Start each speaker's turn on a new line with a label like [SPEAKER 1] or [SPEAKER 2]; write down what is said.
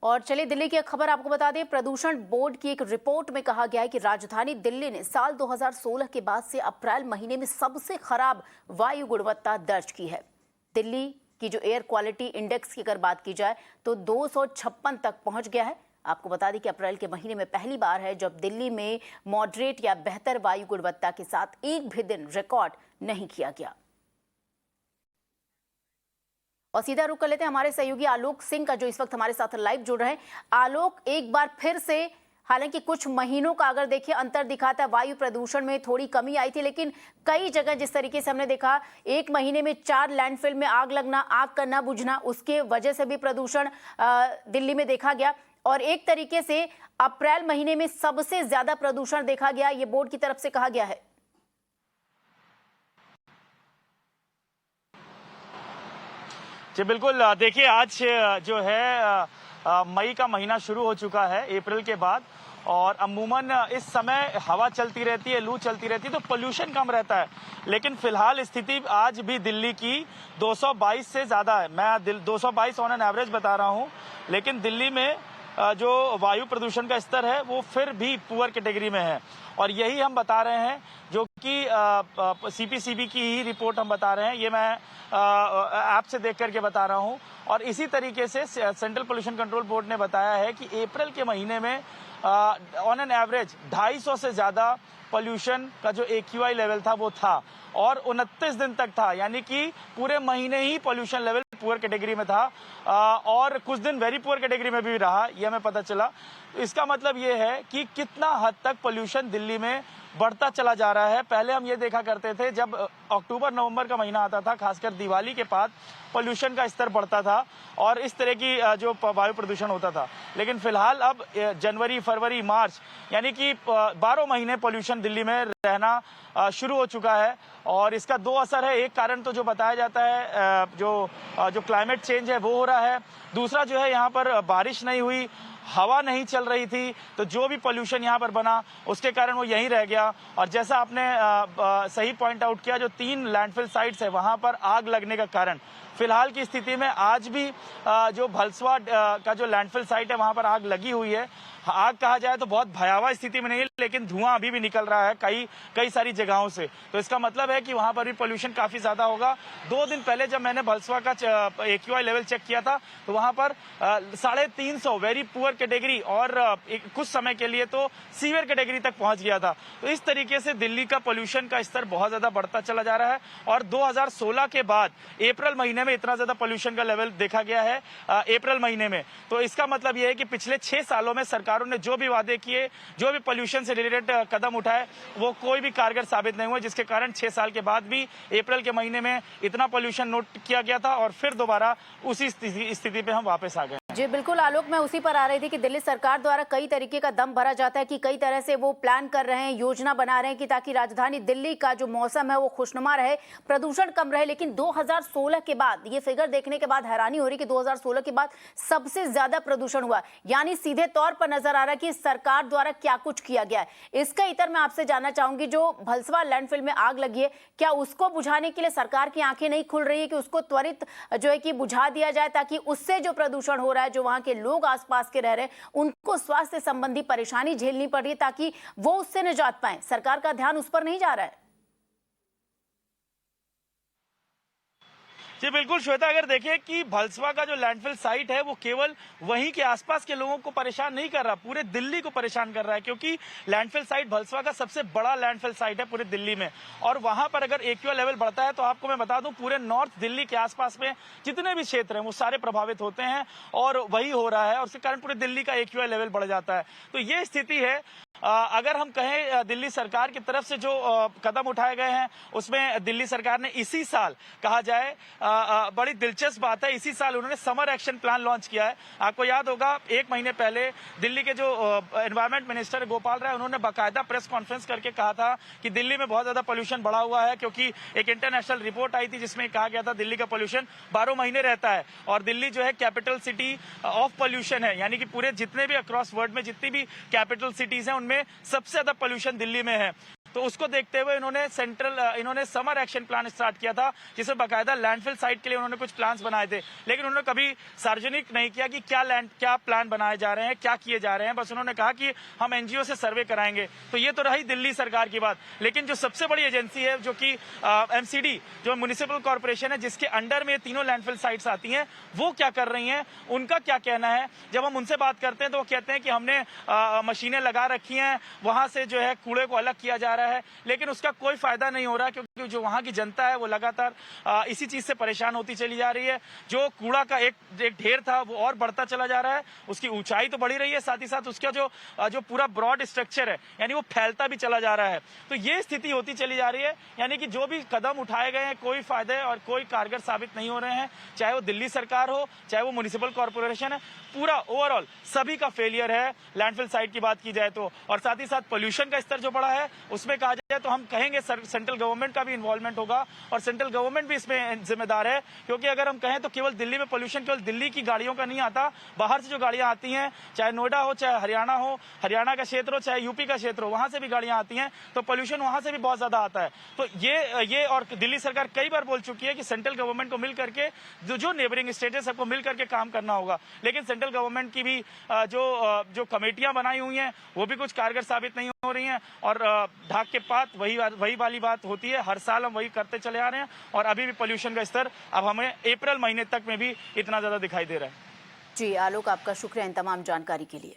[SPEAKER 1] और चलिए दिल्ली की एक खबर आपको बता दें। प्रदूषण बोर्ड की एक रिपोर्ट में कहा गया है कि राजधानी दिल्ली ने साल 2016 के बाद से अप्रैल महीने में सबसे खराब वायु गुणवत्ता दर्ज की है। दिल्ली की जो एयर क्वालिटी इंडेक्स की अगर बात की जाए तो 256 तक पहुंच गया है। आपको बता दें कि अप्रैल के महीने में पहली बार है जब दिल्ली में मॉडरेट या बेहतर वायु गुणवत्ता के साथ एक भी दिन रिकॉर्ड नहीं किया गया। और सीधा रुख कर लेते हैं हमारे सहयोगी आलोक सिंह का, जो इस वक्त हमारे साथ लाइव जुड़ रहे हैं। आलोक, एक बार फिर से हालांकि कुछ महीनों का अगर देखिए अंतर दिखाता है, वायु प्रदूषण में थोड़ी कमी आई थी, लेकिन कई जगह जिस तरीके से हमने देखा एक महीने में 4 लैंडफिल में आग लगना, आग का न बुझना, उसके वजह से भी प्रदूषण दिल्ली में देखा गया। और एक तरीके से अप्रैल महीने में सबसे ज्यादा प्रदूषण देखा गया, ये बोर्ड की तरफ से कहा गया है।
[SPEAKER 2] जी बिल्कुल, देखिए आज जो है मई का महीना शुरू हो चुका है अप्रैल के बाद, और अमूमन इस समय हवा चलती रहती है, लू चलती रहती है, तो पोल्यूशन कम रहता है। लेकिन फिलहाल स्थिति आज भी दिल्ली की 222 से ज़्यादा है। मैं 222 ऑन एन एवरेज बता रहा हूँ, लेकिन दिल्ली में जो वायु प्रदूषण का स्तर है वो फिर भी पुअर कैटेगरी में है। और यही हम बता रहे हैं, जो कि सीपीसीबी की ही रिपोर्ट हम बता रहे हैं, ये मैं ऐप से देख करके बता रहा हूं। और इसी तरीके से सेंट्रल पोल्यूशन कंट्रोल बोर्ड ने बताया है कि अप्रैल के महीने में ऑन एन एवरेज 250 से ज़्यादा पोल्यूशन का जो AQI लेवल था वो था, और 29 दिन तक था, यानी कि पूरे महीने ही पोल्यूशन लेवल पुअर कैटेगरी में था। और कुछ दिन वेरी पुअर कैटेगरी में भी रहा, ये हमें पता चला। इसका मतलब ये है कि कितना हद तक पोल्यूशन दिल्ली में बढ़ता चला जा रहा है। पहले हम ये देखा करते थे, जब अक्टूबर नवंबर का महीना आता था, खासकर दिवाली के बाद पोल्यूशन का स्तर बढ़ता था और इस तरह की जो वायु प्रदूषण होता था। लेकिन फिलहाल अब जनवरी, फरवरी, मार्च, यानी कि 12 महीने पोल्यूशन दिल्ली में रहना शुरू हो चुका है। और इसका 2 असर है। एक कारण तो जो बताया जाता है, जो क्लाइमेट चेंज है वो हो रहा है। दूसरा जो है, यहाँ पर बारिश नहीं हुई, हवा नहीं चल रही थी, तो जो भी पोल्यूशन यहाँ पर बना उसके कारण वो यहीं रह गया। और जैसा आपने सही पॉइंट आउट किया, जो 3 लैंडफिल साइट्स है वहाँ पर आग लगने का कारण, फिलहाल की स्थिति में आज भी जो भलसवा का जो लैंडफिल साइट है वहाँ पर आग लगी हुई है। आग कहा जाए तो बहुत भयावह स्थिति में नहीं है, लेकिन धुआं अभी भी निकल रहा है कई सारी जगहों से। तो इसका मतलब है कि वहां पर भी पोल्यूशन काफी ज्यादा होगा। 2 दिन पहले जब मैंने भलसवा का AQI लेवल चेक किया था तो वहां पर 350 वेरी पुअर कैटेगरी और कुछ समय के लिए तो सीवियर कैटेगरी तक पहुंच गया था। तो इस तरीके से दिल्ली का पोल्यूशन का स्तर बहुत ज्यादा बढ़ता चला जा रहा है। और 2016 के बाद अप्रैल महीने में इतना ज्यादा पोल्यूशन का लेवल देखा गया है अप्रैल महीने में। तो इसका मतलब यह है कि पिछले 6 सालों में सरकारों ने जो भी वादे किए, जो भी पोल्यूशन से रिलेटेड कदम उठाए, वो कोई भी कारगर साबित नहीं हुए, जिसके कारण 6 साल के बाद भी अप्रैल के महीने में इतना पोल्यूशन नोट किया गया था और फिर दोबारा उसी स्थिति पे हम वापस आ गए।
[SPEAKER 1] जी बिल्कुल आलोक, मैं उसी पर आ रही थी कि दिल्ली सरकार द्वारा कई तरीके का दम भरा जाता है कि कई तरह से वो प्लान कर रहे हैं, योजना बना रहे हैं कि ताकि राजधानी दिल्ली का जो मौसम है वो खुशनुमा रहे, प्रदूषण कम रहे। लेकिन 2016 के बाद ये फिगर देखने के बाद हैरानी हो रही कि 2016 के बाद सबसे ज्यादा प्रदूषण हुआ, यानी सीधे तौर पर नजर आ रहा है कि सरकार द्वारा क्या कुछ किया गया है। इसका इतर मैं आपसे जानना चाहूंगी, जो भलसवा लैंडफिल में आग लगी है, क्या उसको बुझाने के लिए सरकार की आंखें नहीं खुल रही है कि उसको त्वरित जो है कि बुझा दिया जाए, ताकि उससे जो प्रदूषण हो रहा है, जो वहां के लोग आसपास के रह रहे हैं, उनको स्वास्थ्य संबंधी परेशानी झेलनी पड़ रही है, ताकि वो उससे निजात पाएं? सरकार का ध्यान उस पर नहीं जा रहा है।
[SPEAKER 2] जी बिल्कुल श्वेता, अगर देखें कि भलसवा का जो लैंडफिल साइट है वो केवल वहीं के आसपास के लोगों को परेशान नहीं कर रहा, पूरे दिल्ली को परेशान कर रहा है। क्योंकि लैंडफिल साइट भलसवा का सबसे बड़ा लैंडफिल साइट है पूरे दिल्ली में, और वहां पर अगर AQI लेवल बढ़ता है तो आपको मैं बता दूं पूरे नॉर्थ दिल्ली के आसपास में जितने भी क्षेत्र हैं वो सारे प्रभावित होते हैं, और वही हो रहा है। और उसके कारण पूरे दिल्ली का AQI लेवल बढ़ जाता है। तो ये स्थिति है। अगर हम कहें दिल्ली सरकार की तरफ से जो कदम उठाए गए हैं, उसमें दिल्ली सरकार ने इसी साल, कहा जाए बड़ी दिलचस्प बात है, इसी साल उन्होंने समर एक्शन प्लान लॉन्च किया है। आपको याद होगा 1 महीने पहले दिल्ली के जो एनवायरमेंट मिनिस्टर गोपाल राय, उन्होंने बाकायदा प्रेस कॉन्फ्रेंस करके कहा था कि दिल्ली में बहुत ज्यादा पोल्यूशन बढ़ा हुआ है, क्योंकि एक इंटरनेशनल रिपोर्ट आई थी जिसमें कहा गया था दिल्ली का पोल्यूशन 12 महीने रहता है, और दिल्ली जो है कैपिटल सिटी ऑफ पोल्यूशन है, यानी कि पूरे जितने भी अक्रॉस वर्ल्ड में जितनी भी कैपिटल सिटीज हैं उनमें सबसे ज्यादा पोल्यूशन दिल्ली में है। तो उसको देखते हुए इन्होंने समर एक्शन प्लान स्टार्ट किया था, जिसमें बाकायदा लैंडफिल साइट के लिए उन्होंने कुछ प्लान्स बनाए थे, लेकिन उन्होंने कभी सार्वजनिक नहीं किया कि क्या प्लान बनाए जा रहे हैं, क्या किए जा रहे हैं। बस उन्होंने कहा कि हम एनजीओ से सर्वे कराएंगे। तो ये तो रही दिल्ली सरकार की बात, लेकिन जो सबसे बड़ी एजेंसी है, जो कि एमसीडी, जो म्युनिसिपल कॉर्पोरेशन है, जिसके अंडर में तीनों लैंडफिल साइट्स आती हैं, वो क्या कर रही हैं, उनका क्या कहना है। जब हम उनसे बात करते हैं तो वो कहते हैं कि हमने मशीनें लगा रखी हैं, वहां से जो है कूड़े को अलग किया जा रहा है, लेकिन उसका कोई फायदा नहीं हो रहा, क्योंकि जो वहां की जनता है वो लगातार इसी चीज से परेशान होती चली जा रही है। जो कूड़ा का एक ढेर था वो और बढ़ता चला जा रहा है, उसकी ऊंचाई तो बढ़ी रही है, साथ ही साथ उसका जो पूरा ब्रॉड स्ट्रक्चर है, यानी वो फैलता भी चला जा रहा है। तो ये स्थिति होती चली जा रही है, यानी कि जो भी कदम उठाए गए हैं कोई फायदे और कोई कारगर साबित नहीं हो रहे हैं, चाहे वो दिल्ली सरकार हो, चाहे वो म्युनिसिपल कॉर्पोरेशन है, पूरा ओवरऑल सभी का फेलियर है लैंडफिल साइट की बात की जाए तो। और साथ ही साथ पोल्यूशन का स्तर जो बढ़ा है, उसमें कहा जाए तो हम कहेंगे सेंट्रल गवर्नमेंट का भी इन्वॉल्वमेंट होगा, और सेंट्रल गवर्नमेंट भी इसमें जिम्मेदार है, क्योंकि अगर हम कहें तो केवल दिल्ली में पोल्यूशन केवल दिल्ली की गाड़ियों का नहीं आता, बाहर से जो गाड़ियां आती हैं, चाहे नोएडा हो, चाहे हरियाणा हो, हरियाणा का क्षेत्र हो, चाहे यूपी का क्षेत्र हो, वहां से भी गाड़ियां आती हैं, तो पोल्यूशन वहां से भी बहुत ज्यादा आता है। तो ये और दिल्ली सरकार कई बार बोल चुकी है कि सेंट्रल गवर्नमेंट को मिल करके जो नेबरिंग स्टेट है सबको मिल करके काम करना होगा, लेकिन सेंट्रल गवर्नमेंट की भी जो कमेटियां बनाई हुई हैं वो भी कुछ कारगर साबित नहीं हो रही हैं, और ढाक के पात वही वाली बात होती है। हर साल हम वही करते चले आ रहे हैं, और अभी भी पोल्यूशन का स्तर अब हमें अप्रैल महीने तक में भी इतना ज्यादा दिखाई दे रहा है।
[SPEAKER 1] जी आलोक, आपका शुक्रिया इन तमाम जानकारी के लिए।